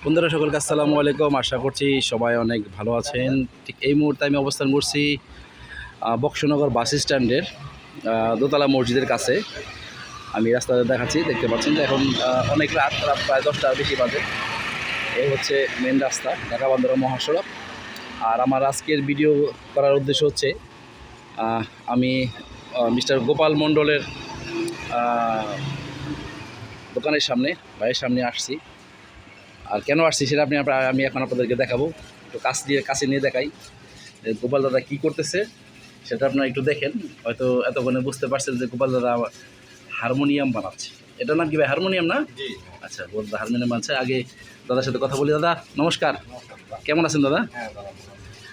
বন্ধুরা সকলকে আসসালামু আলাইকুম। আশা করছি সবাই অনেক ভালো আছেন। ঠিক এই মুহূর্তে আমি অবস্থান করছি বক্সনগর বাস স্ট্যান্ডের দোতলা মসজিদের কাছে। আমি রাস্তাতে দেখাচ্ছি, দেখতে পাচ্ছেন যে এখন অনেক রাত প্রায় 10টার বেশি বাজে। এই হচ্ছে মেন রাস্তা, ঢাকা বন্দর মহাসড়ক। আর আমার আজকের ভিডিও করার উদ্দেশ্য হচ্ছে আমি মিস্টার গোপাল মণ্ডলের দোকানের সামনে, ভাইয়ের সামনে আসছি। আর কেন আসছি সেটা আমি এখন আপনাদেরকে দেখাবো। একটু কাছে নিয়ে দেখাই গোপাল দাদা কী করতেছে সেটা আপনারা একটু দেখেন। হয়তো এতক্ষণে বুঝতে পারছেন যে গোপাল দাদা হারমোনিয়াম বানাচ্ছে। এটার নাম কি ভাই? হারমোনিয়াম না? আচ্ছা, গোপাল দাদা হারমোনিয়াম বানাচ্ছে। আগে দাদার সাথে কথা বলি। দাদা নমস্কার, কেমন আছেন দাদা?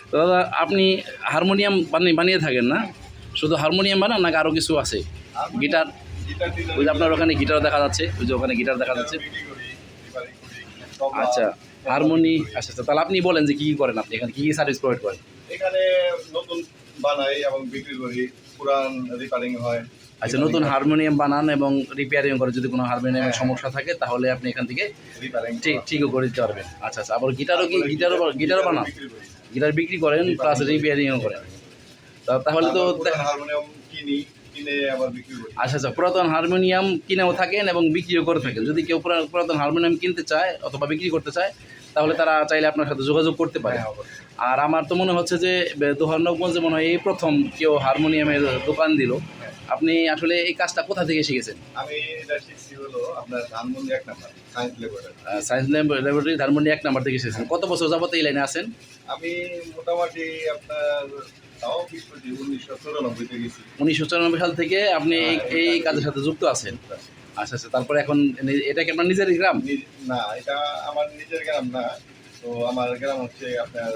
তো দাদা, আপনি হারমোনিয়াম বানিয়ে থাকেন না? শুধু হারমোনিয়াম বানান নাকি আরও কিছু আছে? গিটার, ওই যে আপনার ওখানে গিটার দেখা যাচ্ছে, ওই যে ওখানে গিটার দেখা যাচ্ছে। আচ্ছা, আচ্ছা, তাহলে আপনি বলেন যে কী করেন, আপনি এখানে কী সার্ভিস প্রোভাইড করেন? এখানে নতুন বানাই এবং বিক্রি করি, পুরান রিপেয়ারিং হয়। আচ্ছা, নতুন হারমোনিয়াম বানান এবং রিপেয়ারিং করে। যদি কোনো হারমোনিয়ামের সমস্যা থাকে তাহলে আপনি এখান থেকে ঠিকও করে দিতে পারবেন। আচ্ছা, আবার গিটারও বানান? গিটার বিক্রি করেন প্লাস রিপেয়ারিংও করেন। তাহলে তো হারমোনিয়াম কিনে আবার বিক্রি করি। আচ্ছা, পুরাতন হারমোনিয়াম কিনেও থাকেন এবং বিক্রিও করে থাকেন। যদি কেউ পুরাতন হারমোনিয়াম কিনতে চায় অথবা বিক্রি করতে চায় তাহলে তারা চাইলে আপনার সাথে যোগাযোগ করতে পারে। আর আমার তো মনে হচ্ছে যে দোহারনগঞ্জে মনে হয় এই প্রথম কেউ হারমোনিয়ামের দোকান দিল। আপনি আসলে এই কাজটা কোথা থেকে শিখেছেন? আমি এটা শিখছি হলো আপনার Dhanmondi 1 number science laboratory Dhanmondi 1 number থেকে শিখেছেন। কত বছর যাবত এই লাইনে আছেন? আমি মোটামুটি আপনার 1994 সাল থেকে আপনি এই কাজের সাথে যুক্ত আছেন। আচ্ছা, তারপরে এখন এটা কি আপনার নিজের গ্রাম? না, এটা আমার নিজের গ্রাম না, তো আমার গ্রাম হচ্ছে আপনার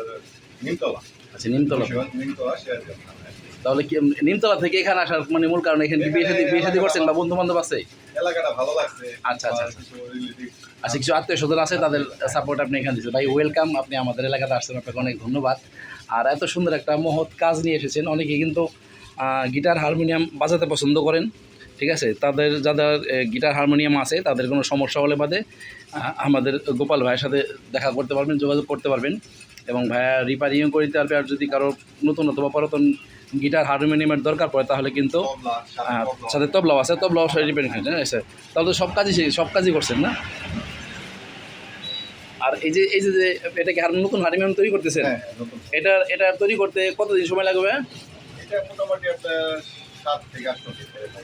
নিমতলা। আচ্ছা, নিমতলা। শেয়ারগ্রাম। তাহলে কি নিমতলা থেকে এখানে আসার মানে মূল কারণ এখানে বিয়ে শাদী করছেন বা বন্ধু বান্ধব আছে? এলাকাটা ভালো লাগছে। আচ্ছা, কিছু আত্মীয় স্বজন আছে, তাদের সাপোর্ট আপনি এখানে দিচ্ছেন। ভাই ওয়েলকাম, আপনি আমাদের এলাকাতে আসছেন, আপনাকে অনেক ধন্যবাদ। আর এত সুন্দর একটা মহৎ কাজ নিয়ে এসেছেন। অনেকে কিন্তু গিটার হারমোনিয়াম বাজাতে পছন্দ করেন, ঠিক আছে? যাদের গিটার হারমোনিয়াম আছে তাদের কোনো সমস্যা হলে বাদে আমাদের গোপাল ভাইয়ের সাথে দেখা করতে পারবেন, যোগাযোগ করতে পারবেন এবং ভাইয়া রিপেয়ারিংও করে দিতে পারবে। আর যদি কারো নতুন অথবা পুরাতন গিটার হারমোনিয়ামের দরকার পড়ে তাহলে কিন্তু সাথে তবলাও আছে, তবলাও রিপেয়ারিং হয়। আছে তাহলে তো সব কাজই করছেন না? আর এই যে এটা কি নতুন হারমোনিয়াম তৈরি করতেছেন? এটা তৈরি করতে কতদিন সময় লাগবে?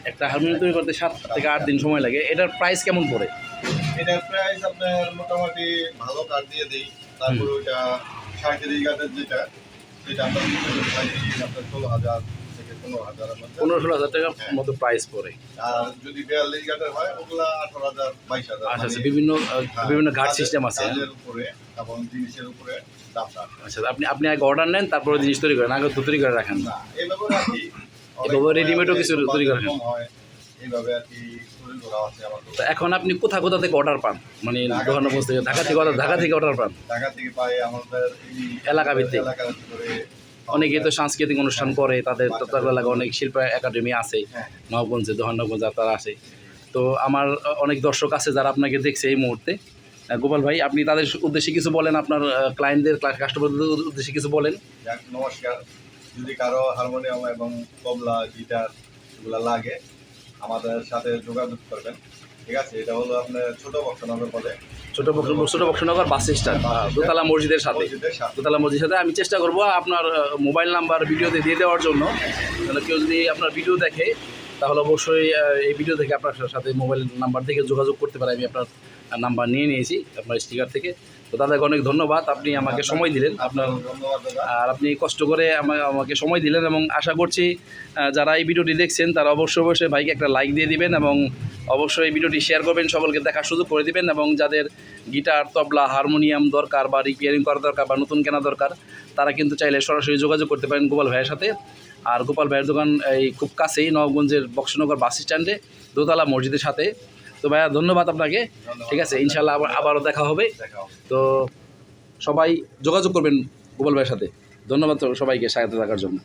একটা হারমোনিয়াম তৈরি করতে 7 থেকে 8 দিন সময় লাগে। এটার প্রাইস কেমন পড়ে? এটার প্রাইস আপনার মোটামুটি ভালো কাঠ দিয়ে দিই, তারপরে ওইটা 37 গাছের যেটা সেটা আপনার 16,000 থেকে 15-16,000 টাকার মতো প্রাইস পড়ে। আর যদি 42 গাছের হয় ওগুলা 18,000 22,000। আচ্ছা, বিভিন্ন ঘাট সিস্টেম আছে উপরে এবং জিনিসের উপরে দামটা। আচ্ছা, আপনি আগে অর্ডার নেন, তারপরে জিনিস তৈরি করেন, আগে তো তৈরি করে রাখেন না? এইভাবে আর কি, এভাবে রেডিমেডও কিছু তৈরি করেন। এইভাবে আর কি তৈরি করা আছে আমার। তো এখন আপনি কোথা থেকে অর্ডার পান? মানে দোকানগঞ্জ থেকে, ঢাকা থেকে অর্ডার পান? ঢাকা থেকে পাই, আমাদের এলাকা ভিত্তিক। অনেকেই তো সাংস্কৃতিক অনুষ্ঠান করে, তাদের এলাকায় অনেক শিল্প একাডেমি আছে নবগঞ্জে, দোহারনগঞ্জে তারা আছে। তো আমার অনেক দর্শক আছে যারা আপনাকে দেখছে এই মুহূর্তে। গোপাল ভাই, আপনি তাদের উদ্দেশ্যে কিছু বলেন, আপনার ক্লায়েন্টদের, কাস্টমারদের উদ্দেশ্যে কিছু বলেন। নমস্কার, যদি কারো হারমোনিয়াম এবং তবলা, গিটার এগুলো লাগে আমাদের সাথে যোগাযোগ করবেন, ঠিক আছে? এটা হলো আপনার ছোট বক্সনগর বলে, ছোট বক্সনগর বাস স্ট্যান্ড, দোতলা মসজিদের সাথে। দোতলা মসজিদের সাথে আমি চেষ্টা করবো আপনার মোবাইল নাম্বার ভিডিওতে দিয়ে দেওয়ার জন্য। কেউ যদি আপনার ভিডিও দেখে তাহলে অবশ্যই এই ভিডিও থেকে আপনার সাথে মোবাইল নাম্বার থেকে যোগাযোগ করতে পারে। আমি আপনার নাম্বার নিয়ে নিয়েছি আপনার স্টিকার থেকে। তো দাদাকে অনেক ধন্যবাদ, আপনি আমাকে সময় দিলেন। আর আপনি কষ্ট করে আমাকে সময় দিলেন এবং আশা করছি যারা এই ভিডিওটি দেখছেন তারা অবশ্যই ভাইকে একটা লাইক দিয়ে দিবেন এবং অবশ্যই এই ভিডিওটি শেয়ার করবেন, সকলকে দেখার সুযোগ করে দিবেন। এবং যাদের গিটার, তবলা, হারমোনিয়াম দরকার বা রিপেয়ারিং করা দরকার বা নতুন কেনা দরকার, তারা কিন্তু চাইলে সরাসরি যোগাযোগ করতে পারেন গোপাল ভাইয়ের সাথে। আর গোপাল ভাইয়ের দোকান এই খুব কাছেই, নবগঞ্জের বক্সনগর বাস স্ট্যান্ডে, দোতলা মসজিদের সাথে। তো ভাইয়া ধন্যবাদ আপনাকে, ঠিক আছে? ইনশাল্লাহ আবারও দেখা হবে। তো সবাই যোগাযোগ করবেন গোপাল ভাইয়ের সাথে। ধন্যবাদ সবাইকে সাথে থাকার জন্য।